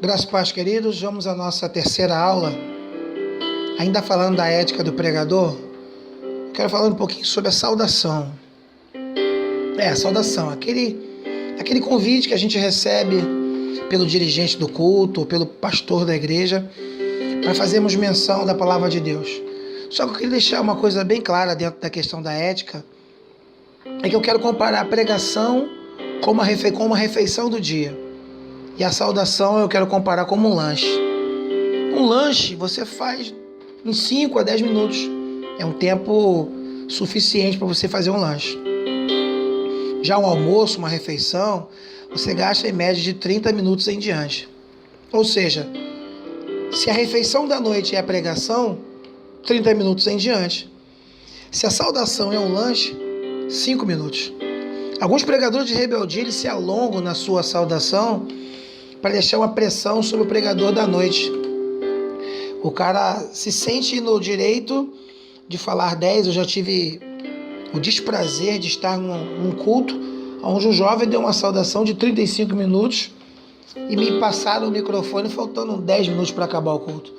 Graças e paz, queridos, vamos à nossa terceira aula. Ainda falando da ética do pregador, quero falar um pouquinho sobre a saudação. A saudação, aquele convite que a gente recebe pelo dirigente do culto, pelo pastor da igreja, para fazermos menção da palavra de Deus. Só que eu queria deixar uma coisa bem clara dentro da questão da ética, é que eu quero comparar a pregação com uma refeição do dia. E a saudação eu quero comparar como um lanche. Um lanche você faz em 5 a 10 minutos. É um tempo suficiente para você fazer um lanche. Já um almoço, uma refeição, você gasta em média de 30 minutos em diante. Ou seja, se a refeição da noite é a pregação, 30 minutos em diante. Se a saudação é um lanche, 5 minutos. Alguns pregadores de rebeldia eles se alongam na sua saudação para deixar uma pressão sobre o pregador da noite. O cara se sente no direito de falar 10. Eu já tive o desprazer de estar num culto onde um jovem deu uma saudação de 35 minutos e me passaram o microfone faltando 10 minutos para acabar o culto.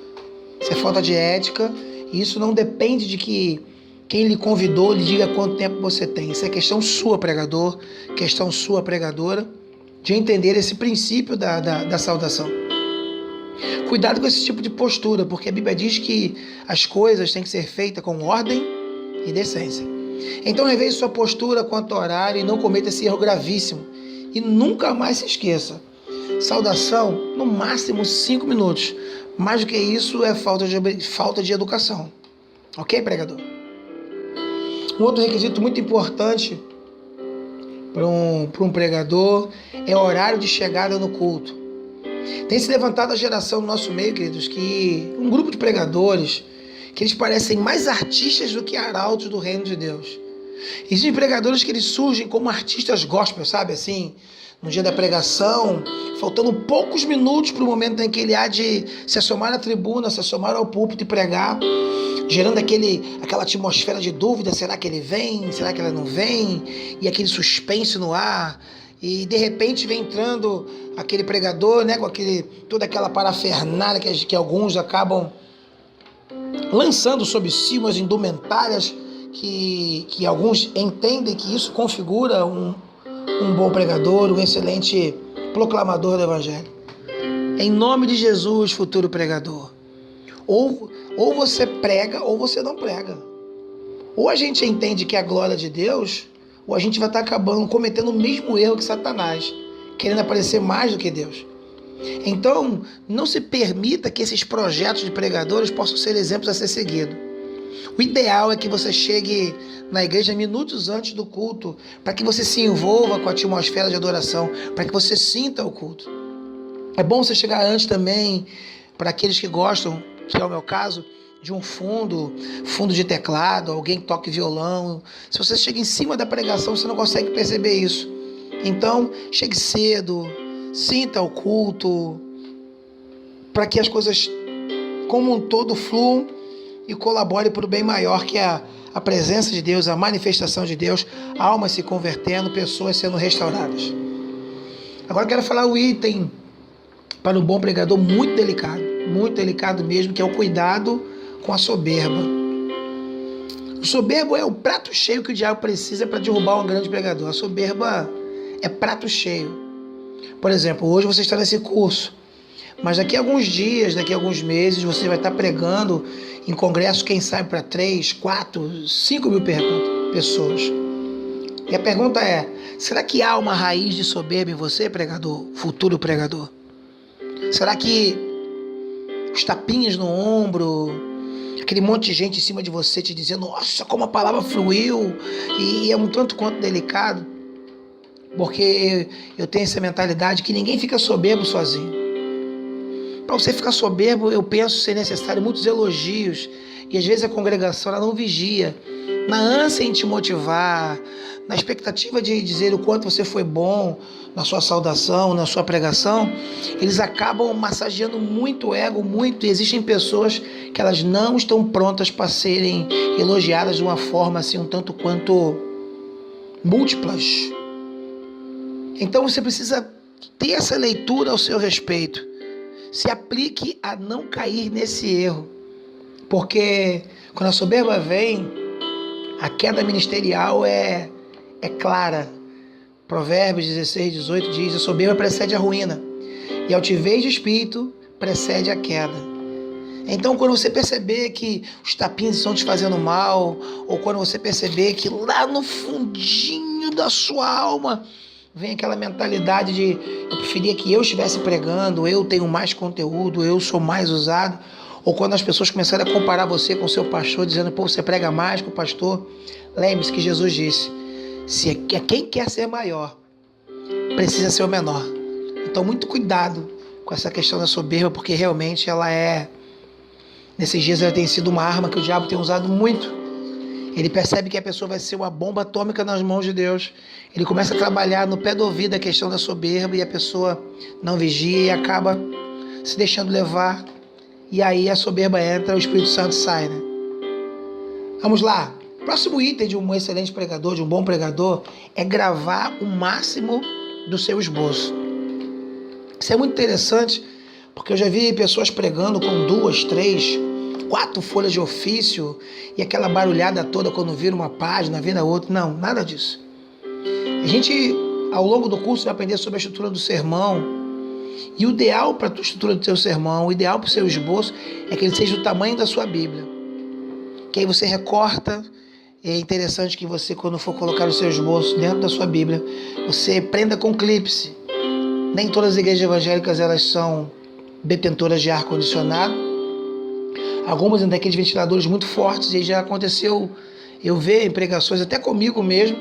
Isso é falta de ética e isso não depende de que quem lhe convidou lhe diga quanto tempo você tem. Isso é questão sua, pregador, questão sua, pregadora, de entender esse princípio da saudação. Cuidado com esse tipo de postura, porque a Bíblia diz que as coisas têm que ser feitas com ordem e decência. Então reveja sua postura quanto ao horário e não cometa esse erro gravíssimo. E nunca mais se esqueça. Saudação, no máximo 5 minutos. Mais do que isso é falta de educação. Ok, pregador? Um outro requisito muito importante para um pregador é o horário de chegada no culto. Tem se levantado a geração no nosso meio, queridos, que um grupo de pregadores que eles parecem mais artistas do que arautos do reino de Deus. Existem pregadores que eles surgem como artistas gospel, sabe, assim, no dia da pregação, faltando poucos minutos para o momento em que ele há de se assomar na tribuna, se assomar ao púlpito e pregar, gerando aquela atmosfera de dúvida, será que ele vem, será que ele não vem, e aquele suspense no ar, e de repente vem entrando aquele pregador, né, com toda aquela parafernália que alguns acabam lançando sobre si umas indumentárias que alguns entendem que isso configura um bom pregador, um excelente proclamador do evangelho. Em nome de Jesus, futuro pregador, ou você prega ou você não prega. Ou a gente entende que é a glória de Deus, ou a gente vai estar cometendo o mesmo erro que Satanás, querendo aparecer mais do que Deus. Então, não se permita que esses projetos de pregadores possam ser exemplos a ser seguidos. O ideal é que você chegue na igreja minutos antes do culto, para que você se envolva com a atmosfera de adoração, para que você sinta o culto. É bom você chegar antes também, para aqueles que gostam, que é o meu caso, de um fundo de teclado, alguém que toque violão. Se você chega em cima da pregação, você não consegue perceber isso. Então, chegue cedo, sinta o culto, para que as coisas como um todo fluam e colaborem para o bem maior, que é a presença de Deus, a manifestação de Deus, almas se convertendo, pessoas sendo restauradas. Agora eu quero falar o item para um bom pregador muito delicado mesmo, que é o cuidado com a soberba. O soberbo é o prato cheio que o diabo precisa para derrubar um grande pregador. A soberba é prato cheio. Por exemplo, hoje você está nesse curso, mas daqui a alguns dias, daqui a alguns meses, você vai estar pregando em congresso, quem sabe para 3, 4, 5 mil pessoas. E a pergunta é, será que há uma raiz de soberba em você, pregador, futuro pregador? Será que os tapinhas no ombro, aquele monte de gente em cima de você te dizendo, nossa, como a palavra fluiu, e é um tanto quanto delicado, porque eu tenho essa mentalidade que ninguém fica soberbo sozinho. Para você ficar soberbo, eu penso ser necessário muitos elogios, e às vezes a congregação ela não vigia, na ânsia em te motivar, na expectativa de dizer o quanto você foi bom na sua saudação, na sua pregação, eles acabam massageando muito o ego, e existem pessoas que elas não estão prontas para serem elogiadas de uma forma assim, um tanto quanto múltiplas. Então você precisa ter essa leitura ao seu respeito. se aplique a não cair nesse erro. Porque quando a soberba vem, a queda ministerial é clara. Provérbios 16, 18 diz: a soberba precede a ruína, e a altivez de espírito precede a queda. Então, quando você perceber que os tapinhas estão te fazendo mal, ou quando você perceber que lá no fundinho da sua alma vem aquela mentalidade de eu preferia que eu estivesse pregando, eu tenho mais conteúdo, eu sou mais usado, ou quando as pessoas começarem a comparar você com o seu pastor, dizendo, pô, você prega mais que o pastor, lembre-se que Jesus disse, se quem quer ser maior, precisa ser o menor. Então, muito cuidado com essa questão da soberba, porque realmente nesses dias ela tem sido uma arma que o diabo tem usado muito. Ele percebe que a pessoa vai ser uma bomba atômica nas mãos de Deus. Ele começa a trabalhar no pé do ouvido a questão da soberba e a pessoa não vigia e acaba se deixando levar. E aí a soberba entra, o Espírito Santo sai, né? Vamos lá. Próximo item de um excelente pregador, de um bom pregador, é gravar o máximo do seu esboço. Isso é muito interessante, porque eu já vi pessoas pregando com 2, 3, 4 folhas de ofício e aquela barulhada toda quando vira uma página, vira outra. Não, nada disso. A gente, ao longo do curso, vai aprender sobre a estrutura do sermão. E o ideal para a estrutura do seu sermão, o ideal para o seu esboço, é que ele seja do tamanho da sua Bíblia. Que aí você recorta. É interessante que você, quando for colocar o seu esboço dentro da sua Bíblia, você prenda com clípse. Nem todas as igrejas evangélicas elas são detentoras de ar-condicionado. Algumas têm aqueles ventiladores muito fortes, e já aconteceu eu ver em pregações, até comigo mesmo,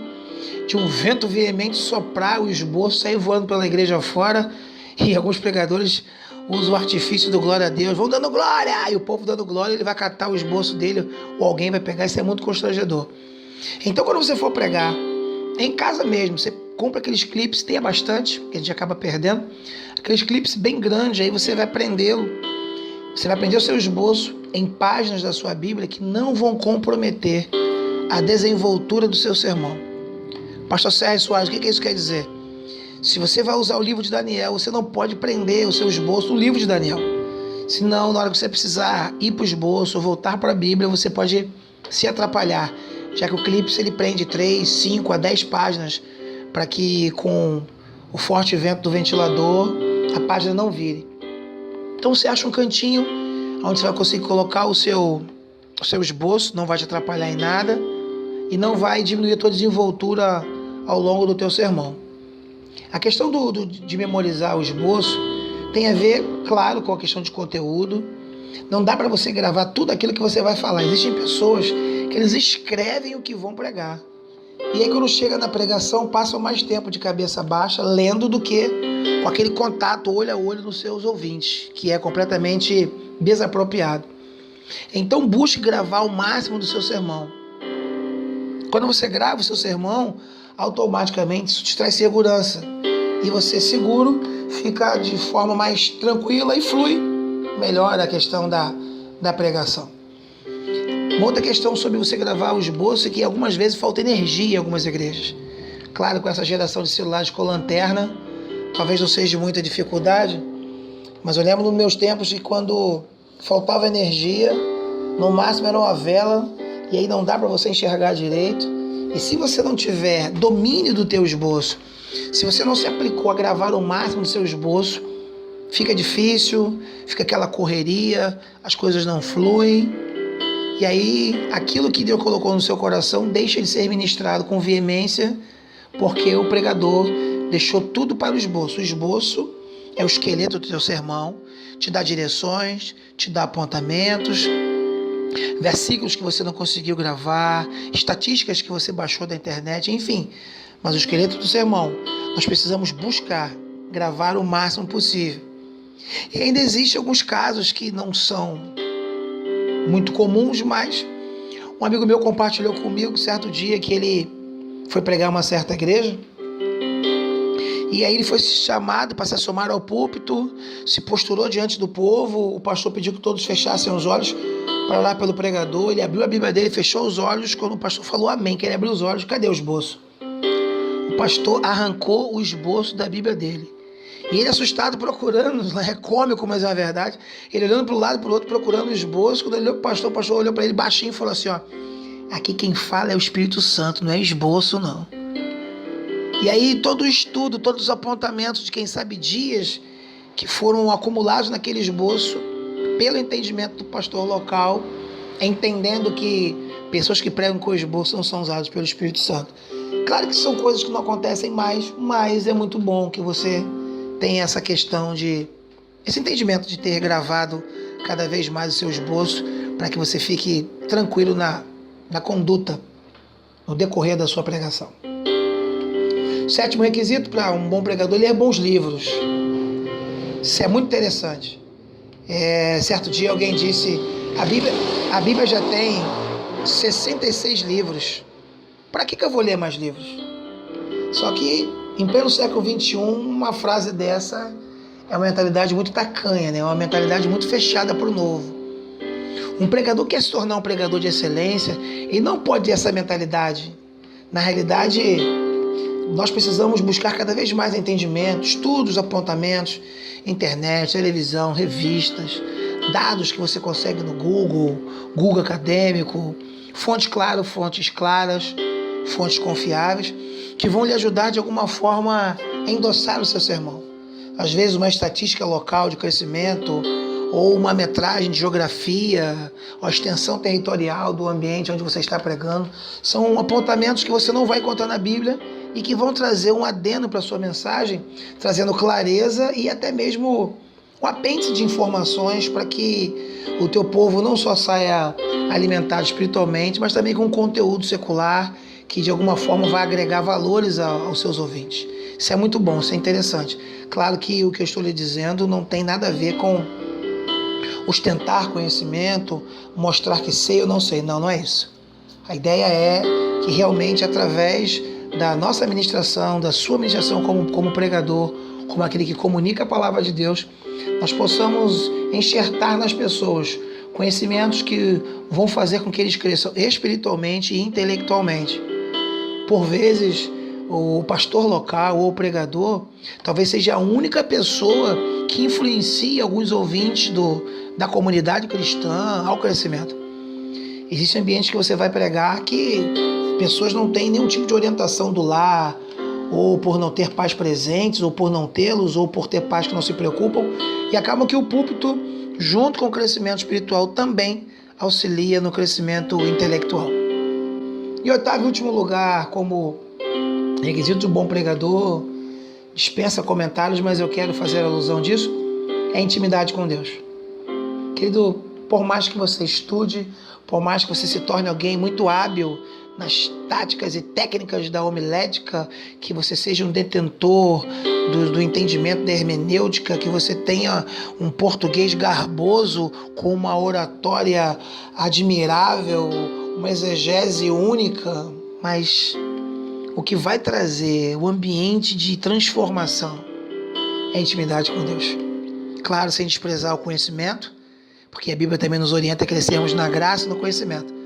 de um vento veemente soprar o esboço, sair voando pela igreja fora, e alguns pregadores usam o artifício do glória a Deus, vão dando glória, e o povo dando glória, ele vai catar o esboço dele, ou alguém vai pegar, isso é muito constrangedor. Então, quando você for pregar, em casa mesmo, você compra aqueles clipes, tenha bastante, que a gente acaba perdendo, aqueles clipes bem grandes, aí você vai prendê-lo, você vai prender o seu esboço em páginas da sua Bíblia que não vão comprometer a desenvoltura do seu sermão. Pastor Sérgio Soares, o que isso quer dizer? Se você vai usar o livro de Daniel, você não pode prender o seu esboço no livro de Daniel. Senão, na hora que você precisar ir para o esboço ou voltar para a Bíblia, você pode se atrapalhar, já que o clipe ele prende 3, 5 a 10 páginas para que com o forte vento do ventilador a página não vire. Então você acha um cantinho onde você vai conseguir colocar o seu esboço, não vai te atrapalhar em nada e não vai diminuir a tua desenvoltura ao longo do teu sermão. A questão de memorizar o esboço tem a ver, claro, com a questão de conteúdo. Não dá para você gravar tudo aquilo que você vai falar. Existem pessoas que eles escrevem o que vão pregar. E aí quando chega na pregação, passam mais tempo de cabeça baixa lendo do que com aquele contato olho a olho nos seus ouvintes, que é completamente desapropriado. Então busque gravar o máximo do seu sermão. Quando você grava o seu sermão, automaticamente isso te traz segurança. E você seguro, fica de forma mais tranquila e flui melhor a questão da pregação. Uma outra questão sobre você gravar o esboço é que algumas vezes falta energia em algumas igrejas. Claro, com essa geração de celulares com lanterna, talvez não seja de muita dificuldade, mas eu lembro nos meus tempos de quando faltava energia, no máximo era uma vela, e aí não dá para você enxergar direito. E se você não tiver domínio do teu esboço, se você não se aplicou a gravar o máximo do seu esboço, fica difícil, fica aquela correria, as coisas não fluem. E aí, aquilo que Deus colocou no seu coração deixa de ser ministrado com veemência, porque o pregador deixou tudo para o esboço. O esboço é o esqueleto do teu sermão, te dá direções, te dá apontamentos, versículos que você não conseguiu gravar, estatísticas que você baixou da internet, enfim. Mas o esqueleto do sermão, nós precisamos buscar gravar o máximo possível. E ainda existem alguns casos que não são muito comuns, mas um amigo meu compartilhou comigo certo dia que ele foi pregar uma certa igreja, e aí ele foi chamado para se assomar ao púlpito, se posturou diante do povo, o pastor pediu que todos fechassem os olhos para orar pelo pregador, ele abriu a Bíblia dele, fechou os olhos, quando o pastor falou amém, que ele abriu os olhos, cadê o esboço? O pastor arrancou o esboço da Bíblia dele, E ele assustado procurando, é cômico, mas é uma verdade. Ele olhando para um lado e para o outro, procurando o esboço. Quando ele olhou para o pastor olhou para ele baixinho e falou assim, ó, aqui quem fala é o Espírito Santo, não é esboço não. E aí todo o estudo, todos os apontamentos de quem sabe dias que foram acumulados naquele esboço, pelo entendimento do pastor local, entendendo que pessoas que pregam com esboço não são usadas pelo Espírito Santo. Claro que são coisas que não acontecem mais, mas é muito bom que você tenha essa questão de, esse entendimento de ter gravado cada vez mais o seu esboço, para que você fique tranquilo na conduta, no decorrer da sua pregação. Sétimo requisito para um bom pregador, ler bons livros. Isso é muito interessante. Certo dia alguém disse, a Bíblia já tem 66 livros. Para que eu vou ler mais livros? Só que, em pleno século XXI, uma frase dessa é uma mentalidade muito tacanha, né? Uma mentalidade muito fechada para o novo. Um pregador quer se tornar um pregador de excelência e não pode ter essa mentalidade. Na realidade, nós precisamos buscar cada vez mais entendimento, estudos, apontamentos, internet, televisão, revistas, dados que você consegue no Google acadêmico, fontes claras, fontes confiáveis, que vão lhe ajudar de alguma forma a endossar o seu sermão. Às vezes uma estatística local de crescimento, ou uma metragem de geografia, ou a extensão territorial do ambiente onde você está pregando, são apontamentos que você não vai encontrar na Bíblia e que vão trazer um adendo para a sua mensagem, trazendo clareza e até mesmo um apêndice de informações para que o teu povo não só saia alimentado espiritualmente, mas também com conteúdo secular que de alguma forma vai agregar valores aos seus ouvintes. Isso é muito bom, isso é interessante. Claro que o que eu estou lhe dizendo não tem nada a ver com ostentar conhecimento, mostrar que sei ou não sei. Não é isso. A ideia é que realmente através da nossa administração, da sua administração como pregador, como aquele que comunica a palavra de Deus, nós possamos enxertar nas pessoas conhecimentos que vão fazer com que eles cresçam espiritualmente e intelectualmente. Por vezes, o pastor local ou o pregador talvez seja a única pessoa que influencia alguns ouvintes da comunidade cristã ao crescimento. Existem ambientes que você vai pregar que pessoas não têm nenhum tipo de orientação do lar, ou por não ter pais presentes, ou por não tê-los, ou por ter pais que não se preocupam, e acaba que o púlpito, junto com o crescimento espiritual, também auxilia no crescimento intelectual. E oitavo e último lugar, como requisito de um bom pregador, dispensa comentários, mas eu quero fazer alusão disso, é a intimidade com Deus. Querido, por mais que você estude, por mais que você se torne alguém muito hábil nas táticas e técnicas da homilética, que você seja um detentor do entendimento da hermenêutica, que você tenha um português garboso com uma oratória admirável, uma exegese única, mas o que vai trazer o ambiente de transformação é a intimidade com Deus. Claro, sem desprezar o conhecimento, porque a Bíblia também nos orienta a crescermos na graça e no conhecimento.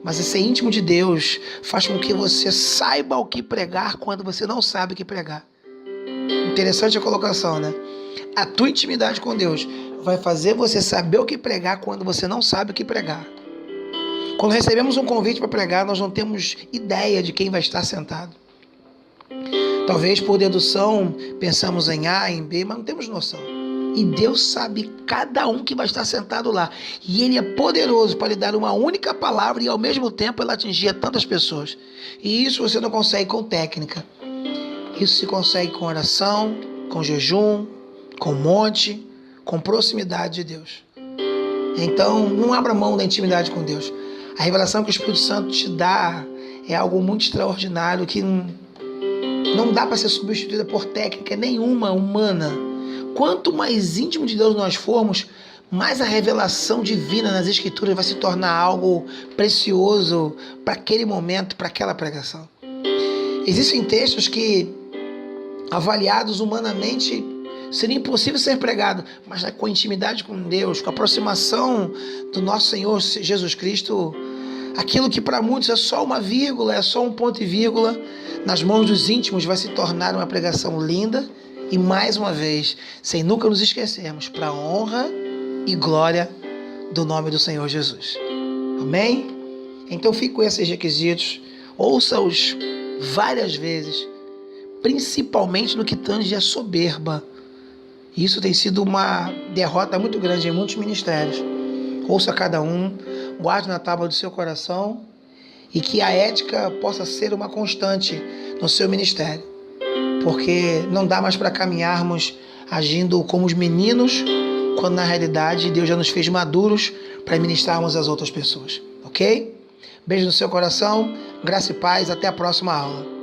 Mas esse íntimo de Deus faz com que você saiba o que pregar quando você não sabe o que pregar. Interessante a colocação, né? A tua intimidade com Deus vai fazer você saber o que pregar quando você não sabe o que pregar. Quando recebemos um convite para pregar, nós não temos ideia de quem vai estar sentado. Talvez por dedução pensamos em A, em B, mas não temos noção. E Deus sabe cada um que vai estar sentado lá. E Ele é poderoso para lhe dar uma única palavra e ao mesmo tempo ela atingir tantas pessoas. E isso você não consegue com técnica. Isso se consegue com oração, com jejum, com monte, com proximidade de Deus. Então, não abra mão da intimidade com Deus. A revelação que o Espírito Santo te dá é algo muito extraordinário que não dá para ser substituída por técnica nenhuma humana. Quanto mais íntimo de Deus nós formos, mais a revelação divina nas Escrituras vai se tornar algo precioso para aquele momento, para aquela pregação. Existem textos que, avaliados humanamente, seria impossível ser pregado, mas com a intimidade com Deus, com a aproximação do nosso Senhor Jesus Cristo, aquilo que para muitos é só uma vírgula, é só um ponto e vírgula, nas mãos dos íntimos vai se tornar uma pregação linda e mais uma vez, sem nunca nos esquecermos, para a honra e glória do nome do Senhor Jesus. Amém? Então fique com esses requisitos, ouça-os várias vezes, principalmente no que tange a soberba. Isso tem sido uma derrota muito grande em muitos ministérios. Ouça cada um, guarde na tábua do seu coração e que a ética possa ser uma constante no seu ministério. Porque não dá mais para caminharmos agindo como os meninos, quando na realidade Deus já nos fez maduros para ministrarmos às outras pessoas. Ok? Beijo no seu coração, graça e paz, até a próxima aula.